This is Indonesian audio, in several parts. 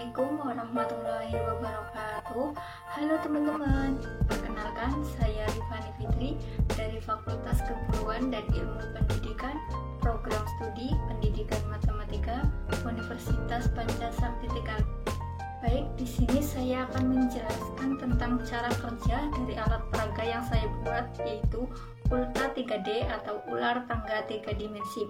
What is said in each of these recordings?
Assalamualaikum warahmatullahi wabarakatuh. Halo teman-teman, perkenalkan saya Rifani Fitri dari Fakultas Keguruan dan Ilmu Pendidikan, Program Studi Pendidikan Matematika, Universitas Pancasakti Tegal. Baik, di sini saya akan menjelaskan tentang cara kerja dari alat peraga yang saya buat, yaitu Ulta 3D atau ular tangga 3 dimensi.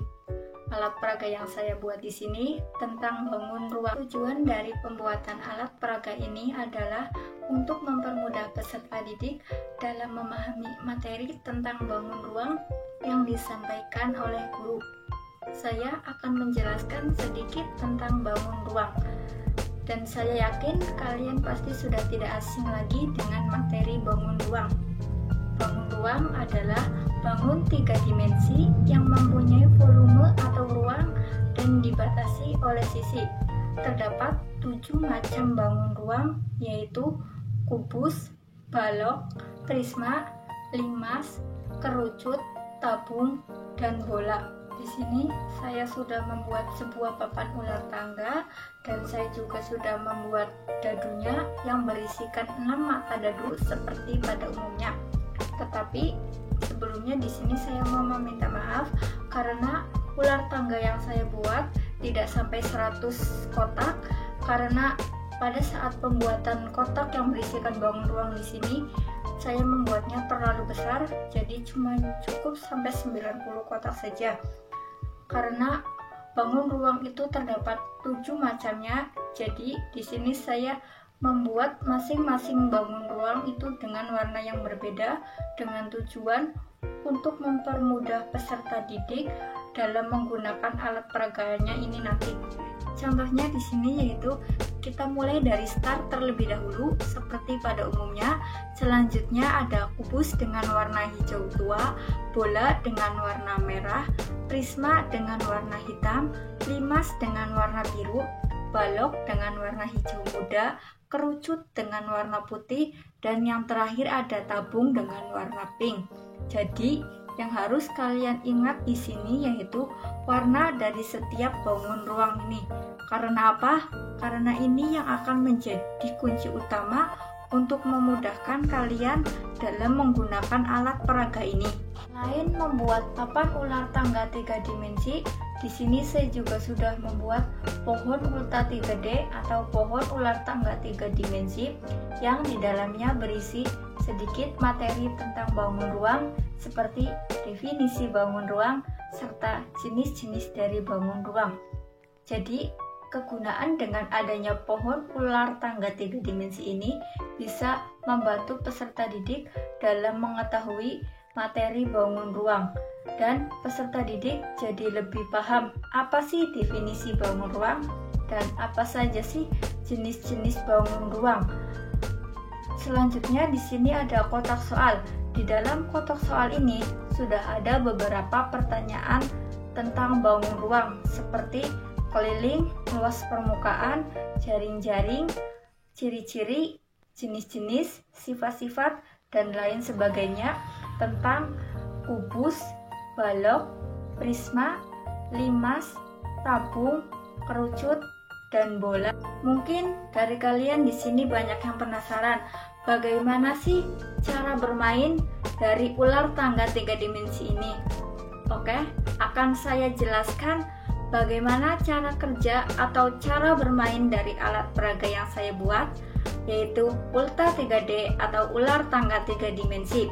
Alat peraga yang saya buat di sini tentang bangun ruang. Tujuan dari pembuatan alat peraga ini adalah untuk mempermudah peserta didik dalam memahami materi tentang bangun ruang yang disampaikan oleh guru. Saya akan menjelaskan sedikit tentang bangun ruang, dan saya yakin kalian pasti sudah tidak asing lagi dengan materi bangun ruang. Bangun ruang adalah bangun 3 dimensi yang mempunyai volume atau ruang dan dibatasi oleh sisi. Terdapat 7 macam bangun ruang, yaitu kubus, balok, prisma, limas, kerucut, tabung, dan bola. Di sini saya sudah membuat sebuah papan ular tangga, dan saya juga sudah membuat dadunya yang berisikan 6 mata dadu seperti pada umumnya. Tetapi sebelumnya di sini saya mau meminta maaf karena ular tangga yang saya buat tidak sampai 100 kotak, karena pada saat pembuatan kotak yang berisikan bangun ruang di sini saya membuatnya terlalu besar, jadi cuma cukup sampai 90 kotak saja. Karena bangun ruang itu terdapat 7 macamnya, jadi di sini saya membuat masing-masing bangun ruang itu dengan warna yang berbeda, dengan tujuan untuk mempermudah peserta didik dalam menggunakan alat peraganya ini nanti. Contohnya di sini yaitu kita mulai dari start terlebih dahulu seperti pada umumnya. Selanjutnya ada kubus dengan warna hijau tua, bola dengan warna merah, prisma dengan warna hitam, limas dengan warna biru, balok dengan warna hijau muda, kerucut dengan warna putih, dan yang terakhir ada tabung dengan warna pink. Jadi yang harus kalian ingat di sini yaitu warna dari setiap bangun ruang ini. Karena apa? Karena ini yang akan menjadi kunci utama untuk memudahkan kalian dalam menggunakan alat peraga ini. Selain membuat papan ular tangga 3 dimensi, di sini saya juga sudah membuat pohon Ulta 3D atau pohon ular tangga 3 dimensi yang di dalamnya berisi sedikit materi tentang bangun ruang seperti definisi bangun ruang serta jenis-jenis dari bangun ruang. Jadi, kegunaan dengan adanya pohon ular tangga 3 dimensi ini bisa membantu peserta didik dalam mengetahui materi bangun ruang, dan peserta didik jadi lebih paham apa sih definisi bangun ruang dan apa saja sih jenis-jenis bangun ruang. Selanjutnya di sini ada kotak soal. Di dalam kotak soal ini sudah ada beberapa pertanyaan tentang bangun ruang seperti keliling, luas permukaan, jaring-jaring, ciri-ciri, jenis-jenis, sifat-sifat, dan lain sebagainya tentang kubus, balok, prisma, limas, tabung, kerucut, dan bola. Mungkin dari kalian di sini banyak yang penasaran, bagaimana sih cara bermain dari ular tangga 3 dimensi ini? Oke, akan saya jelaskan bagaimana cara kerja atau cara bermain dari alat peraga yang saya buat, yaitu Ulta 3D atau ular tangga 3 dimensi.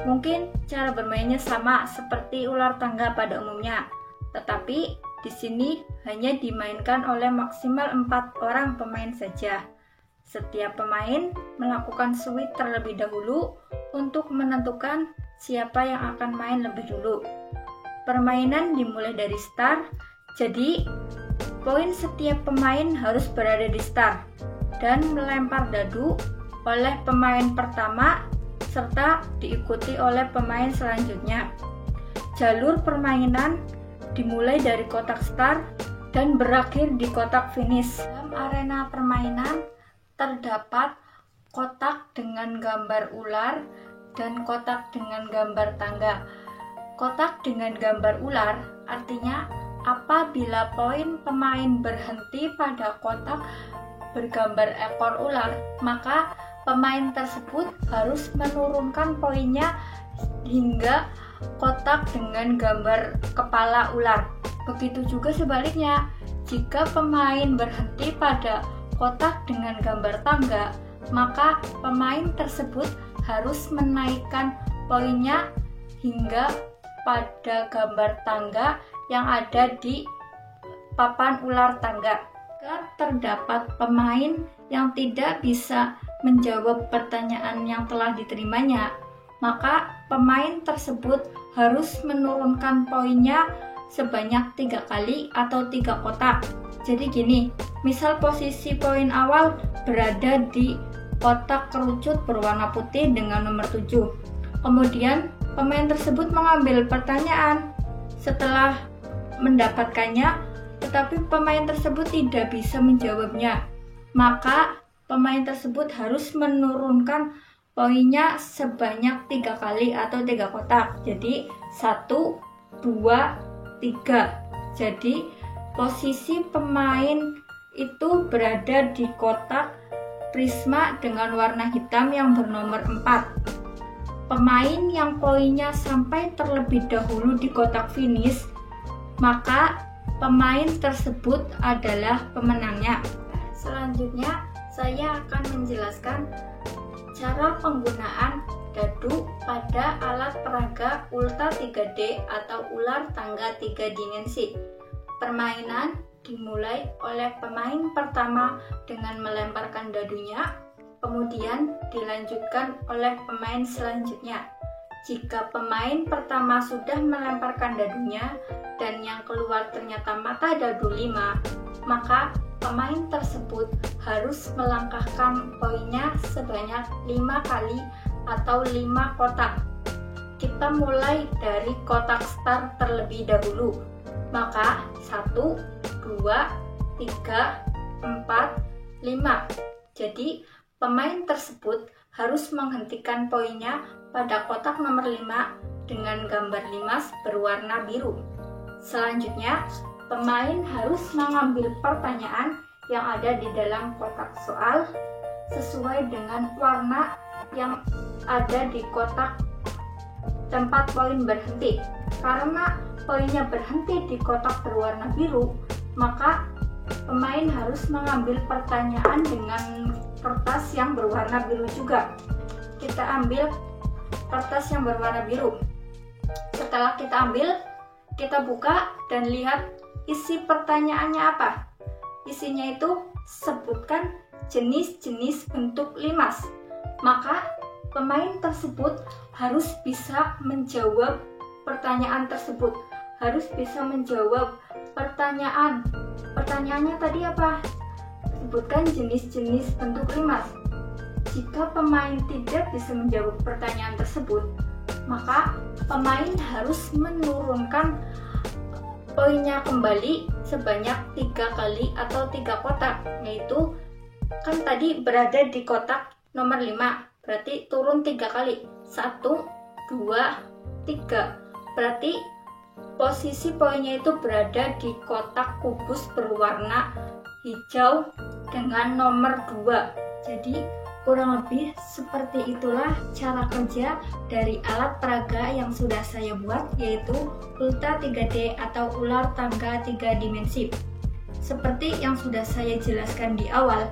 Mungkin cara bermainnya sama seperti ular tangga pada umumnya, tetapi di sini hanya dimainkan oleh maksimal 4 orang pemain saja. Setiap pemain melakukan switch terlebih dahulu untuk menentukan siapa yang akan main lebih dulu. Permainan dimulai dari start, jadi poin setiap pemain harus berada di start dan melempar dadu oleh pemain pertama serta diikuti oleh pemain selanjutnya. Jalur permainan dimulai dari kotak start dan berakhir di kotak finish. Dalam arena permainan terdapat kotak dengan gambar ular dan kotak dengan gambar tangga. Kotak dengan gambar ular artinya apabila poin pemain berhenti pada kotak bergambar ekor ular, maka pemain tersebut harus menurunkan poinnya hingga kotak dengan gambar kepala ular. Begitu juga sebaliknya, jika pemain berhenti pada kotak dengan gambar tangga, maka pemain tersebut harus menaikkan poinnya hingga pada gambar tangga yang ada di papan ular tangga. Jika terdapat pemain yang tidak bisa menjawab pertanyaan yang telah diterimanya, maka pemain tersebut harus menurunkan poinnya sebanyak 3 kali atau 3 kotak. Jadi gini, misal posisi poin awal berada di kotak kerucut berwarna putih dengan nomor 7. Kemudian pemain tersebut mengambil pertanyaan. Setelah mendapatkannya, tetapi pemain tersebut tidak bisa menjawabnya, maka pemain tersebut harus menurunkan poinnya sebanyak 3 kali atau 3 kotak. Jadi 1, 2, 3. Jadi posisi pemain itu berada di kotak prisma dengan warna hitam yang bernomor 4. Pemain yang poinnya sampai terlebih dahulu di kotak finish, maka pemain tersebut adalah pemenangnya. Selanjutnya, saya akan menjelaskan cara penggunaan dadu pada alat peraga Ulta 3D atau ular tangga 3 dimensi. Permainan dimulai oleh pemain pertama dengan melemparkan dadunya, kemudian dilanjutkan oleh pemain selanjutnya. Jika pemain pertama sudah melemparkan dadunya dan yang keluar ternyata mata dadu 5, maka pemain tersebut harus melangkahkan poinnya sebanyak 5 kali atau 5 kotak. Kita mulai dari kotak start terlebih dahulu. Maka 1, 2, 3, 4, 5. Jadi pemain tersebut harus menghentikan poinnya pada kotak nomor 5 dengan gambar limas berwarna biru. Selanjutnya, pemain harus mengambil pertanyaan yang ada di dalam kotak soal sesuai dengan warna yang ada di kotak tempat poin berhenti. Karena poinnya berhenti di kotak berwarna biru, maka pemain harus mengambil pertanyaan dengan kertas yang berwarna biru juga. Kita ambil kertas yang berwarna biru. Setelah kita ambil, kita buka dan lihat isi pertanyaannya apa. Isinya itu sebutkan jenis-jenis bentuk limas. Maka pemain tersebut harus bisa menjawab pertanyaan tersebut. Harus bisa menjawab pertanyaan. Pertanyaannya tadi apa? Sebutkan jenis-jenis bentuk limas. Jika pemain tidak bisa menjawab pertanyaan tersebut, maka pemain harus menurunkan poinnya kembali sebanyak 3 kali atau 3 kotak, yaitu kan tadi berada di kotak nomor 5, berarti turun 3 kali. 1, 2, 3. Berarti posisi poinnya itu berada di kotak kubus berwarna hijau dengan nomor 2. Jadi kurang lebih seperti itulah cara kerja dari alat peraga yang sudah saya buat, yaitu Ulta 3D atau ular tangga 3 dimensi. Seperti yang sudah saya jelaskan di awal,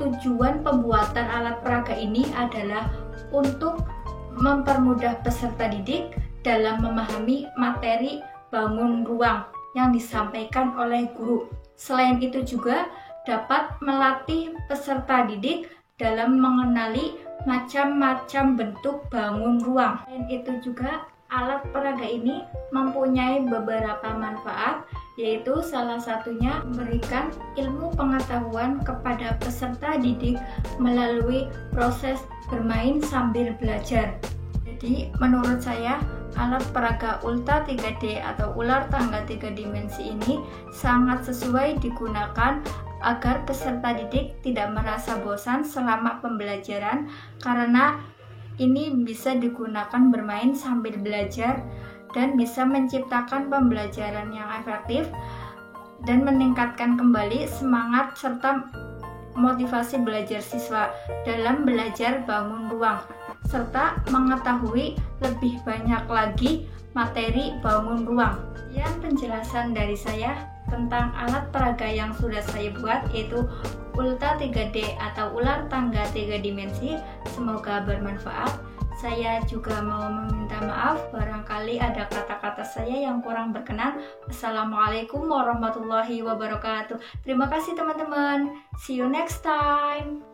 tujuan pembuatan alat peraga ini adalah untuk mempermudah peserta didik dalam memahami materi bangun ruang yang disampaikan oleh guru. Selain itu juga dapat melatih peserta didik dalam mengenali macam-macam bentuk bangun ruang. Selain itu juga alat peraga ini mempunyai beberapa manfaat, yaitu salah satunya memberikan ilmu pengetahuan kepada peserta didik melalui proses bermain sambil belajar. Jadi menurut saya alat peraga Ulta 3D atau ular tangga 3 dimensi ini sangat sesuai digunakan agar peserta didik tidak merasa bosan selama pembelajaran, karena ini bisa digunakan bermain sambil belajar dan bisa menciptakan pembelajaran yang efektif dan meningkatkan kembali semangat serta motivasi belajar siswa dalam belajar bangun ruang, serta mengetahui lebih banyak lagi materi bangun ruang. Sekian penjelasan dari saya tentang alat peraga yang sudah saya buat, yaitu Ulta 3D atau ular tangga 3 dimensi. Semoga bermanfaat. Saya juga mau meminta maaf barangkali ada kata-kata saya yang kurang berkenan. Assalamualaikum warahmatullahi wabarakatuh. Terima kasih teman-teman. See you next time.